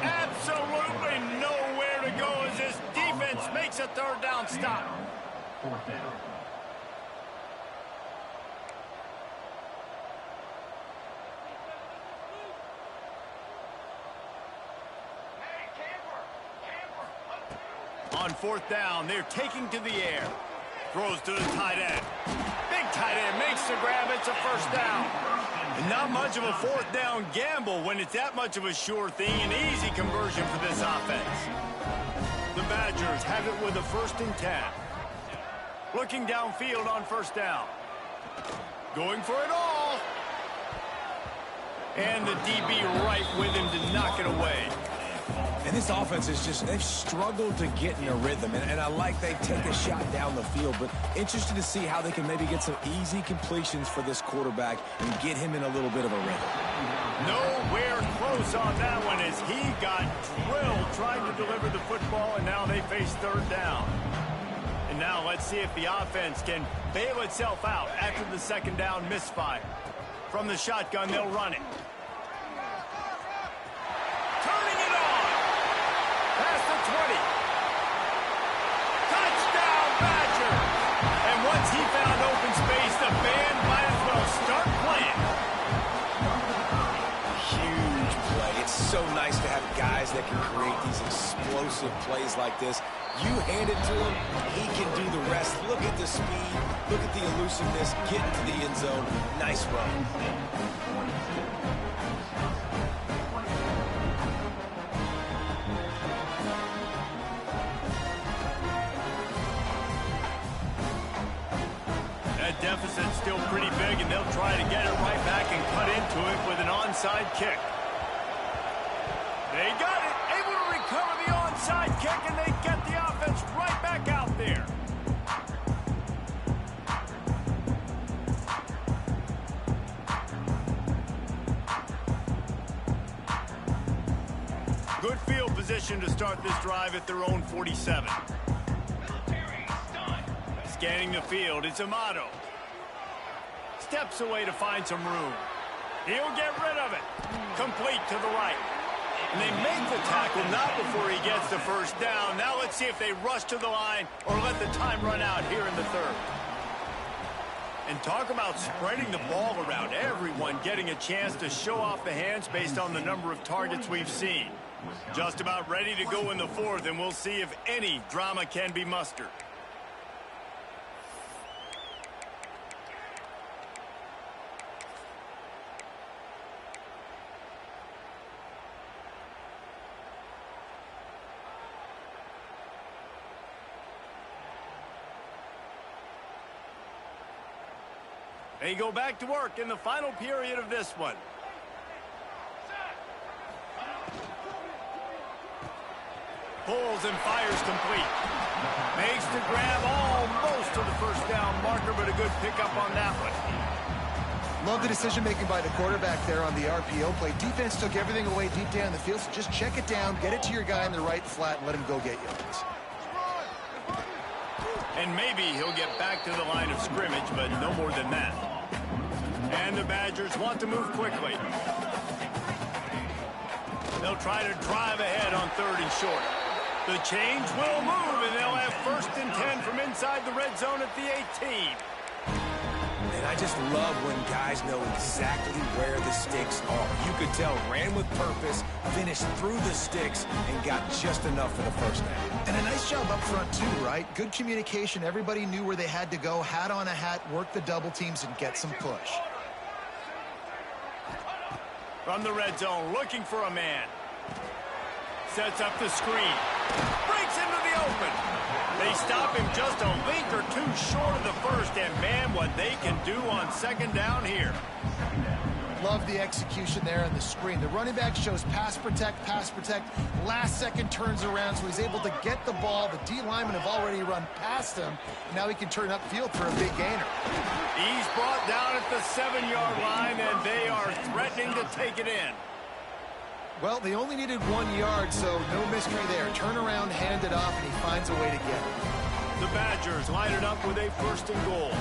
Speaker 1: Absolutely nowhere to go as this defense makes a 3rd down stop.
Speaker 5: 4th down.
Speaker 1: On 4th down, they're taking to the air. Throws to the tight end. Big tight end makes the grab. It's a 1st down. And not much of a 4th down gamble when it's that much of a sure thing. An easy conversion for this offense. The Badgers have it with a 1st and 10. Looking downfield on 1st down. Going for it all. And the DB right with him to knock it away.
Speaker 2: And this offense is just, they've struggled to get in a rhythm. And I like they take a shot down the field, but interested to see how they can maybe get some easy completions for this quarterback and get him in a little bit of a rhythm.
Speaker 1: Nowhere close on that one as he got drilled trying to deliver the football, and now they face third down. And now let's see if the offense can bail itself out after the second down misfire. From the shotgun, they'll run it. Turning it on. Past the 20. Touchdown, Badgers. And once he found open space, the band might as well start playing.
Speaker 2: Huge play. It's so nice to have guys that can create these explosive plays like this. You hand it to him, he can do the rest. Look at the speed, look at the elusiveness, get into the end zone. Nice run.
Speaker 1: That deficit's still pretty big, and they'll try to get it right back and cut into it with an onside kick. They got it, able to recover the onside kick, and they get the offense right back out there. Good field position to start this drive at their own 47. Scanning the field, it's Amato. Steps away to find some room. He'll get rid of it. Complete to the right. And they make the tackle not before he gets the first down. Now let's see if they rush to the line or let the time run out here in the third. And talk about spreading the ball around. Everyone getting a chance to show off the hands based on the number of targets we've seen. Just about ready to go in the fourth, and we'll see if any drama can be mustered. They go back to work in the final period of this one. Pulls and fires complete. Makes the grab almost to the first down marker, but a good pickup on that one.
Speaker 3: Love the decision-making by the quarterback there on the RPO play. Defense took everything away deep down the field, so just check it down, get it to your guy in the right flat, and let him go get yards.
Speaker 1: And maybe he'll get back to the line of scrimmage, but no more than that. And the Badgers want to move quickly. They'll try to drive ahead on third and short. The change will move, and they'll have first and 10 from inside the red zone at the 18.
Speaker 2: And I just love when guys know exactly where the sticks are. You could tell, ran with purpose, finished through the sticks, and got just enough for the first down.
Speaker 3: And a nice job up front, too, right? Good communication. Everybody knew where they had to go, hat on a hat, work the double teams, and get some push.
Speaker 1: From the red zone, looking for a man. Sets up the screen. Breaks into the open. They stop him just a link or two short of the first, and man, what they can do on second down here.
Speaker 3: Love the execution there on the screen. The running back shows pass protect, last second turns around, so he's able to get the ball. The D linemen have already run past him. Now he can turn upfield for a big gainer.
Speaker 1: He's brought down at the 7-yard line, and they are threatening to take it in.
Speaker 3: Well, they only needed 1 yard, so no mystery there. Turn around, hand it off, and he finds a way to get it.
Speaker 1: The Badgers line it up with a first and goal.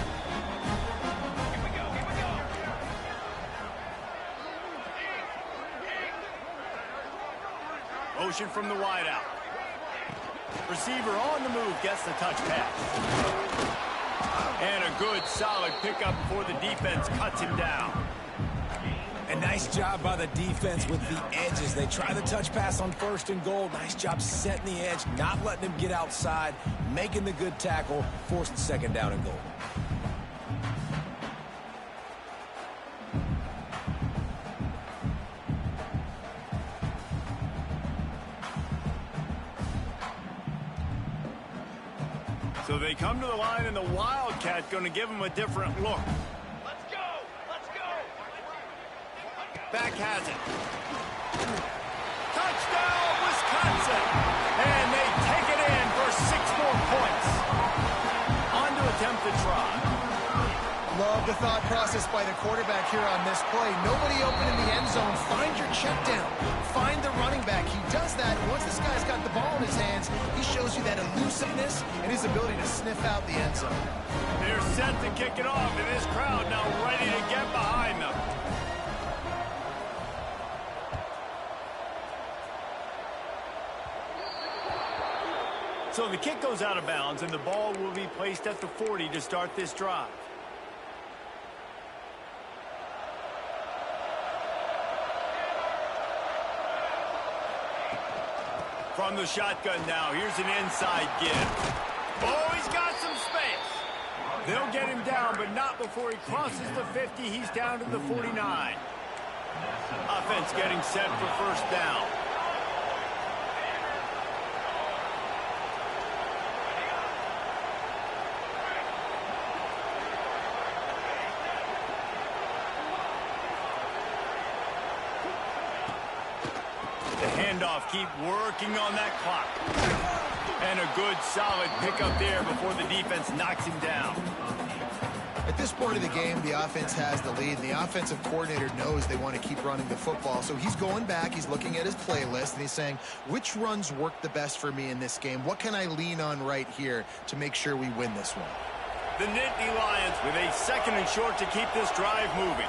Speaker 1: Motion from the wideout. Receiver on the move gets the touch pass. And a good, solid pickup before the defense cuts him down.
Speaker 2: A nice job by the defense with the edges. They try the touch pass on first and goal. Nice job setting the edge, not letting him get outside, making the good tackle, forcing second down and goal.
Speaker 1: So they come to the line, and the Wildcat going to give them a different look.
Speaker 5: Let's go!
Speaker 1: Back has it. Touchdown, Wisconsin! And they take it in for 6 more points. On to attempt the try.
Speaker 3: Love the thought process by the quarterback here on this play. Nobody open in the end zone. Find your check down. Find the running back. He does that. Once this guy's got the ball in his hands, he shows you that elusiveness and his ability to sniff out the end zone.
Speaker 1: They're set to kick it off, and this crowd now ready to get behind them. So the kick goes out of bounds, and the ball will be placed at the 40 to start this drive. From the shotgun now, here's an inside give. Oh, he's got some space. They'll get him down, but not before he crosses the 50. He's down to the 49. Offense getting set for first down. The handoff, keep working on that clock. And a good, solid pickup there before the defense knocks him down.
Speaker 3: At this point of the game, the offense has the lead, and the offensive coordinator knows they want to keep running the football. So he's going back, he's looking at his playlist, and he's saying, which runs work the best for me in this game? What can I lean on right here to make sure we win this one?
Speaker 1: The Nittany Lions with a 2nd and short to keep this drive moving.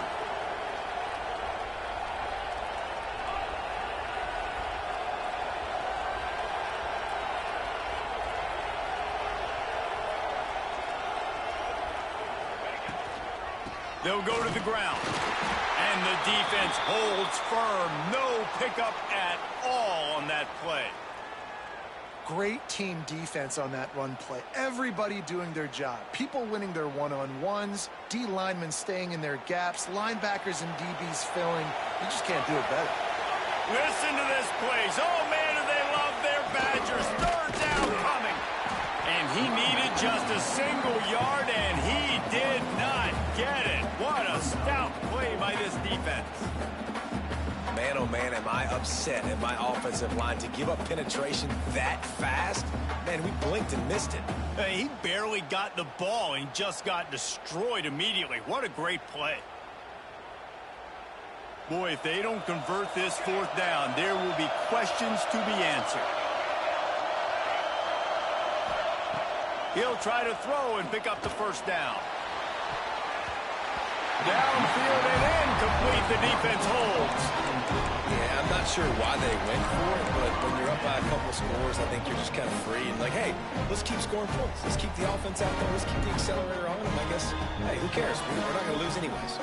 Speaker 1: They'll go to the ground. And the defense holds firm. No pickup at all on that play.
Speaker 3: Great team defense on that run play. Everybody doing their job. People winning their one-on-ones. D linemen staying in their gaps. Linebackers and DBs filling. You just can't do it better.
Speaker 1: Listen to this place. Oh, man, do they love their Badgers. 3rd down coming. And he needed just a single yard, and he did not get it. What a stout play by this defense.
Speaker 2: Man, oh man, am I upset at my offensive line to give up penetration that fast? Man, we blinked and missed it.
Speaker 1: Hey, he barely got the ball and just got destroyed immediately. What a great play. Boy, if they don't convert this 4th down, there will be questions to be answered. He'll try to throw and pick up the 1st down. Downfield and incomplete. The defense holds.
Speaker 2: Yeah, I'm not sure why they went for it, but when you're up by a couple scores, I think you're just kind of free and like, hey, let's keep scoring points. Let's keep the offense out there. Let's keep the accelerator on. And I guess, hey, who cares? We're not going to lose anyways.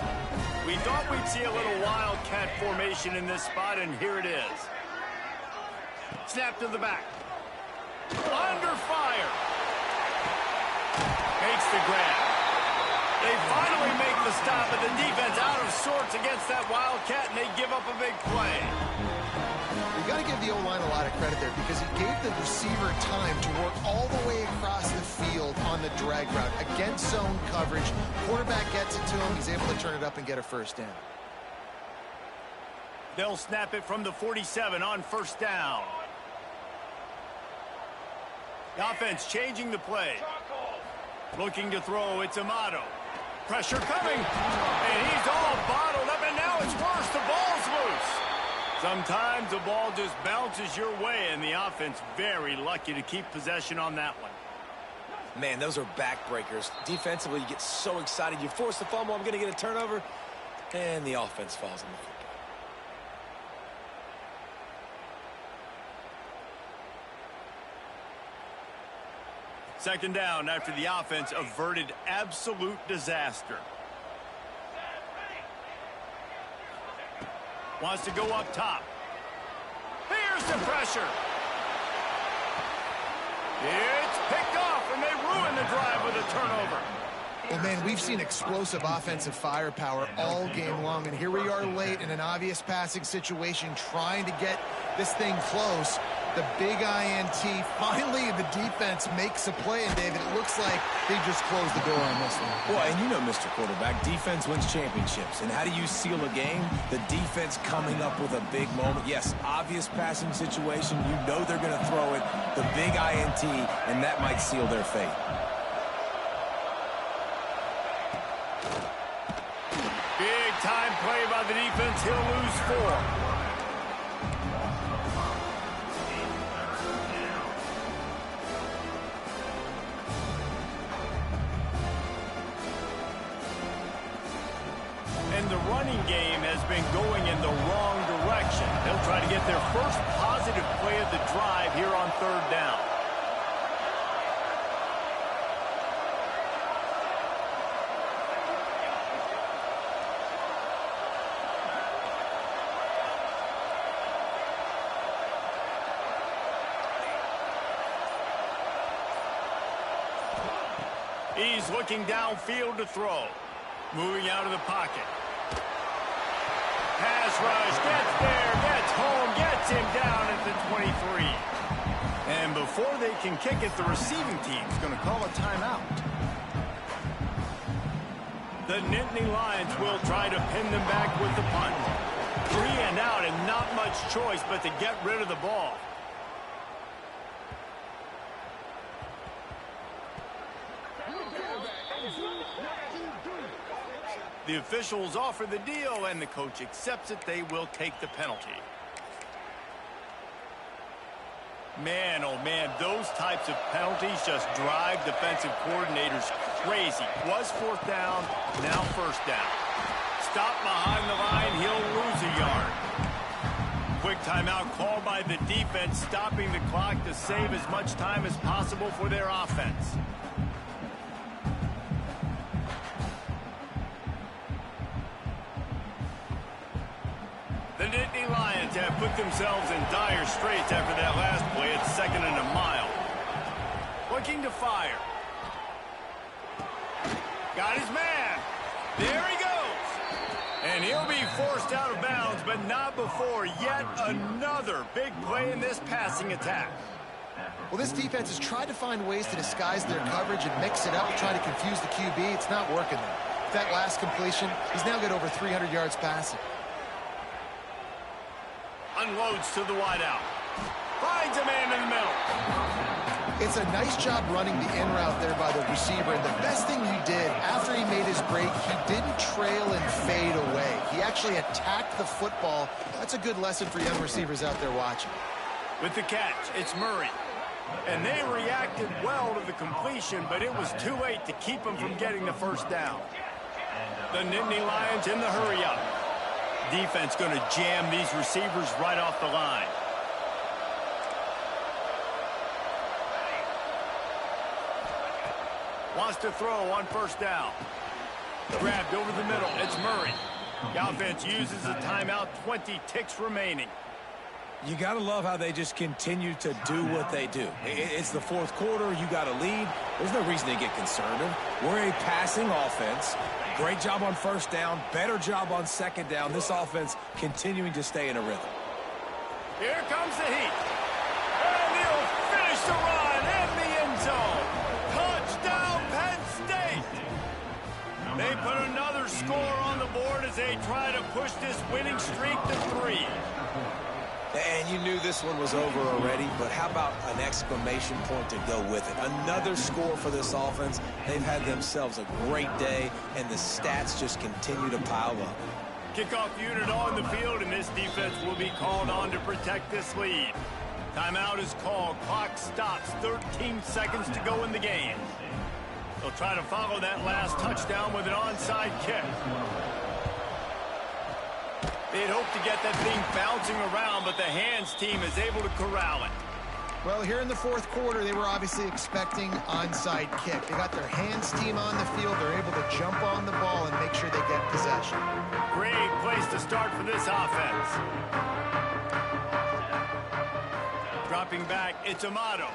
Speaker 1: We thought we'd see a little wildcat formation in this spot, and here it is. Snap to the back. Under fire. Makes the grab. They finally make the stop, but the defense out of sorts against that Wildcat, and they give up a big play.
Speaker 3: You got to give the O-line a lot of credit there because he gave the receiver time to work all the way across the field on the drag route against zone coverage. Quarterback gets it to him. He's able to turn it up and get a 1st down.
Speaker 1: They'll snap it from the 47 on 1st down. The offense changing the play. Looking to throw, it's Amato. Pressure coming, and he's all bottled up, and now it's worse. The ball's loose. Sometimes the ball just bounces your way, and the offense very lucky to keep possession on that one.
Speaker 2: Man, those are backbreakers. Defensively, you get so excited. You force the fumble, I'm going to get a turnover, and the offense falls in the football.
Speaker 1: 2nd down after the offense averted absolute disaster. Wants to go up top. Here's the pressure. It's picked off, and they ruin the drive with a turnover.
Speaker 3: Well, man, we've seen explosive offensive firepower all game long, and here we are late in an obvious passing situation trying to get this thing close. The big INT. Finally, the defense makes a play, and David, it looks like they just closed the door on this one.
Speaker 2: Well, and you know, Mr. Quarterback, defense wins championships. And how do you seal a game? The defense coming up with a big moment. Yes, obvious passing situation. You know they're going to throw it. The big INT, and that might seal their fate.
Speaker 1: Big-time play by the defense. He'll lose 4. And the running game has been going in the wrong direction. They'll try to get their first positive play of the drive here on 3rd down. He's looking downfield to throw. Moving out of the pocket. Pass rush, gets there, gets home, gets him down at the 23. And before they can kick it, the receiving team's going to call a timeout. The Nittany Lions will try to pin them back with the punt. 3 and out, and not much choice but to get rid of the ball. The officials offer the deal, and the coach accepts it. They will take the penalty. Man, oh man, those types of penalties just drive defensive coordinators crazy. Was 4th down, now 1st down. Stop behind the line, he'll lose a yard. Quick timeout called by the defense, stopping the clock to save as much time as possible for their offense. The Nittany Lions have put themselves in dire straits after that last play. It's 2nd and a mile. Looking to fire. Got his man. There he goes. And he'll be forced out of bounds, but not before yet another big play in this passing attack.
Speaker 3: Well, this defense has tried to find ways to disguise their coverage and mix it up, trying to confuse the QB. It's not working there. That last completion, he's now got over 300 yards passing.
Speaker 1: Unloads to the wideout. Finds a man in the middle.
Speaker 3: It's a nice job running the in route there by the receiver. And the best thing he did after he made his break, he didn't trail and fade away. He actually attacked the football. That's a good lesson for young receivers out there watching.
Speaker 1: With the catch, it's Murray. And they reacted well to the completion, but it was too late to keep him from getting the 1st down. The Nittany Lions in the hurry-up. Defense going to jam these receivers right off the line. Wants to throw on 1st down. Grabbed over the middle. It's Murray. The offense uses a timeout. 20 ticks remaining.
Speaker 2: You got to love how they just continue to do what they do. It's the 4th quarter. You got a lead. There's no reason to get conservative. We're a passing offense. Great job on 1st down. Better job on 2nd down. This offense continuing to stay in a rhythm.
Speaker 1: Here comes the heat. And he'll finish the run in the end zone. Touchdown, Penn State. They put another score on the board as they try to push this winning streak to 3.
Speaker 2: And you knew this one was over already, but how about an exclamation point to go with it? Another score for this offense. They've had themselves a great day, and the stats just continue to pile up.
Speaker 1: Kickoff unit on the field, and this defense will be called on to protect this lead. Timeout is called. Clock stops. 13 seconds to go in the game. They'll try to follow that last touchdown with an onside kick. They'd hope to get that thing bouncing around, but the hands team is able to corral it.
Speaker 3: Well, here in the 4th quarter, they were obviously expecting onside kick. They got their hands team on the field. They're able to jump on the ball and make sure they get possession.
Speaker 1: Great place to start for this offense. Dropping back, it's Amato.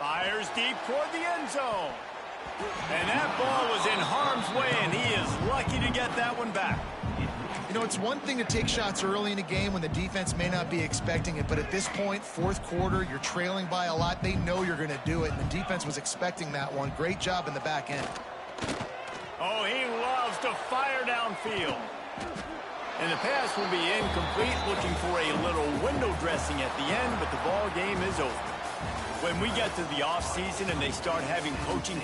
Speaker 1: Fires deep toward the end zone. And that ball was in harm's way, and he is lucky to get that one back.
Speaker 3: You know, it's one thing to take shots early in a game when the defense may not be expecting it, but at this point, fourth quarter, you're trailing by a lot. They know you're going to do it, and the defense was expecting that one. Great job in the back end.
Speaker 1: Oh, he loves to fire downfield. And the pass will be incomplete, looking for a little window dressing at the end, but the ball game is over. When we get to the offseason and they start having coaching